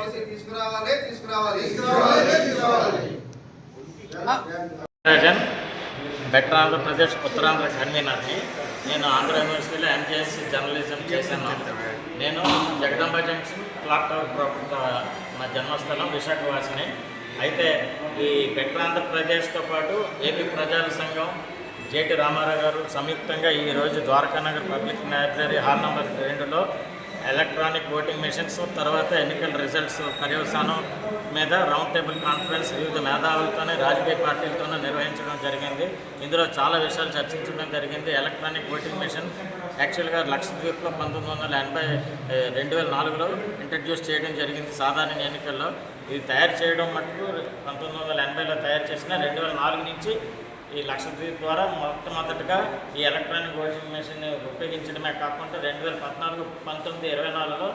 Policy తీసుకురావాలి. Better Andhra Pradesh Uttarandhra కన్వీనర్ని. నేను ఆంధ్ర యూనివర్సిటీలో ఎంజీఎస్సీ జర్నలిజం చేశాను. నేను Jagadamba junction clock tower proper నా జన్మస్థలం విశాఖవాసిని. అయితే ఈ బెటర్ ఆంధ్రప్రదేశ్తో పాటు ఏపీ ప్రజల సంఘం జేటీ రామారావు గారు సంయుక్తంగా ఈరోజు Dwarakanagar public library hall number 2లో ఎలక్ట్రానిక్ ఓటింగ్ మెషిన్స్, తర్వాత ఎన్నికల రిజల్ట్స్ పర్యవసానం మీద రౌండ్ టేబుల్ కాన్ఫరెన్స్ వివిధ మేధావులతోనే రాజకీయ పార్టీలతోనే నిర్వహించడం జరిగింది. ఇందులో చాలా విషయాలు చర్చించడం జరిగింది. ఎలక్ట్రానిక్ ఓటింగ్ మెషిన్ యాక్చువల్గా లక్షద్వీప్లో 2004లో ఇంట్రడ్యూస్ చేయడం జరిగింది సాధారణ ఎన్నికల్లో. ఇది తయారు చేయడం మటుకు 1980లో తయారు చేసిన 2004 నుంచి ఈ లక్షద్వీప్ ద్వారా మొట్టమొదటిగా ఈ ఎలక్ట్రానిక్ ఓటింగ్ మెషిన్ ఉపయోగించడమే కాకుండా 2014, 19, 24లో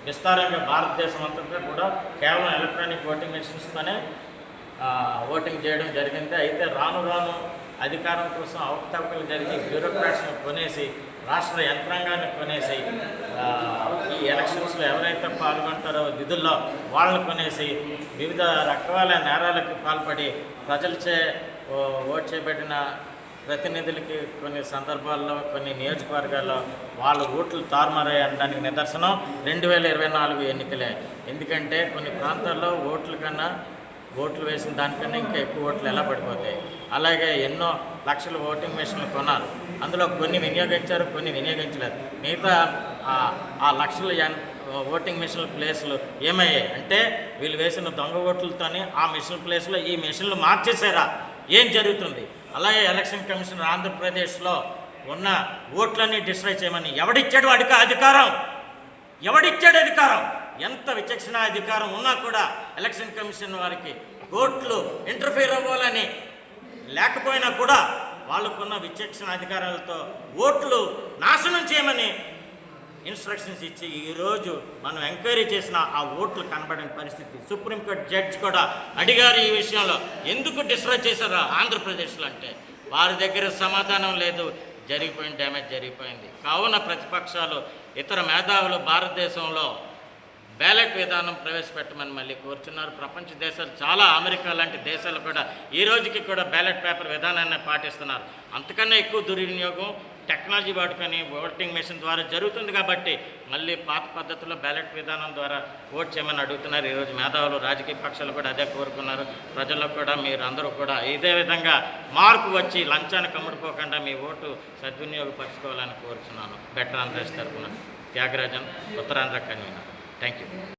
విస్తారంగా భారతదేశం అంతటా కూడా కేవలం ఎలక్ట్రానిక్ ఓటింగ్ మెషిన్స్తోనే ఓటింగ్ చేయడం జరిగింది. అయితే రాను రాను అధికారం కోసం అవకతవకలు జరిగి బ్యూరోక్రాట్స్ని కొనేసి, రాష్ట్ర యంత్రాంగాన్ని కొనేసి, ఈ ఎలక్షన్స్లో ఎవరైతే పాల్గొంటారో విధుల్లో వాళ్ళని కొనేసి వివిధ రకాల నేరాలకు పాల్పడి ప్రజలచే ఓట్ చేయబడిన ప్రతినిధులకి కొన్ని సందర్భాల్లో కొన్ని నియోజకవర్గాల్లో వాళ్ళ ఓట్లు తారుమారాయి అనడానికి నిదర్శనం 2024 ఎన్నికలే. ఎందుకంటే కొన్ని ప్రాంతాల్లో ఓట్లు వేసిన దానికన్నా ఇంకా ఎక్కువ ఓట్లు ఎలా పడిపోతాయి. అలాగే ఎన్నో లక్షల ఓటింగ్ మెషిన్లు కొన్నారు. అందులో కొన్ని వినియోగించారు, కొన్ని వినియోగించలేదు. మిగతా ఆ లక్షల ఓటింగ్ మిషన్ ప్లేస్లు ఏమయ్యాయి అంటే వీళ్ళు వేసిన దొంగ ఓట్లతోని ఆ మిషన్ ప్లేస్లో ఈ మిషన్లు మార్చేశారా? ఏం జరుగుతుంది? అలాగే ఎలక్షన్ కమిషనర్ ఆంధ్రప్రదేశ్లో ఉన్న ఓట్లన్నీ డిస్ట్రాయ్ చేయమని ఎవడిచ్చాడు అధికారం? ఎవడిచ్చాడు అధికారం? ఎంత విచక్షణ అధికారం ఉన్నా కూడా ఎలక్షన్ కమిషన్ వారికి ఓట్లు ఇంటర్ఫీర్ అవ్వాలని లేకపోయినా కూడా వాళ్ళకున్న విచక్షణ అధికారాలతో ఓట్లు నాశనం చేయమని ఇన్స్ట్రక్షన్స్ ఇచ్చి ఈరోజు మనం ఎంక్వైరీ చేసిన ఆ ఓట్లు కనబడిన పరిస్థితి. సుప్రీంకోర్టు జడ్జి కూడా అడిగారు ఈ విషయంలో, ఎందుకు డిస్ట్రాయ్ చేశారు ఆంధ్రప్రదేశ్లో అంటే వారి దగ్గర సమాధానం లేదు. జరిగిపోయిన డ్యామేజ్ జరిగిపోయింది. కావున ప్రతిపక్షాలు ఇతర మేధావులు భారతదేశంలో బ్యాలెట్ విధానం ప్రవేశపెట్టమని మళ్ళీ కోరుతున్నారు. ప్రపంచ దేశాలు చాలా, అమెరికా లాంటి దేశాలు కూడా ఈ రోజుకి కూడా బ్యాలెట్ పేపర్ విధానాన్ని పాటిస్తున్నారు. అంతకన్నా ఎక్కువ దుర్వినియోగం టెక్నాలజీ వాడుకొని ఓటింగ్ మెషిన్ ద్వారా జరుగుతుంది. కాబట్టి మళ్ళీ పాత పద్ధతిలో బ్యాలెట్ విధానం ద్వారా ఓట్ చేయమని అడుగుతున్నారు. ఈరోజు మేధావులు, రాజకీయ పక్షాలు కూడా అదే కోరుకున్నారు. ప్రజల్లో కూడా మీరు అందరూ కూడా ఇదే విధంగా మార్పు వచ్చి లంచాన్ని కమ్ముడుపోకుండా మీ ఓటు సద్వినియోగపరచుకోవాలని కోరుతున్నాను. బెటర్ ఆంధ్రప్రదేశ్ తరఫున Thyagarajan, Uttarandhra convener. Thank you.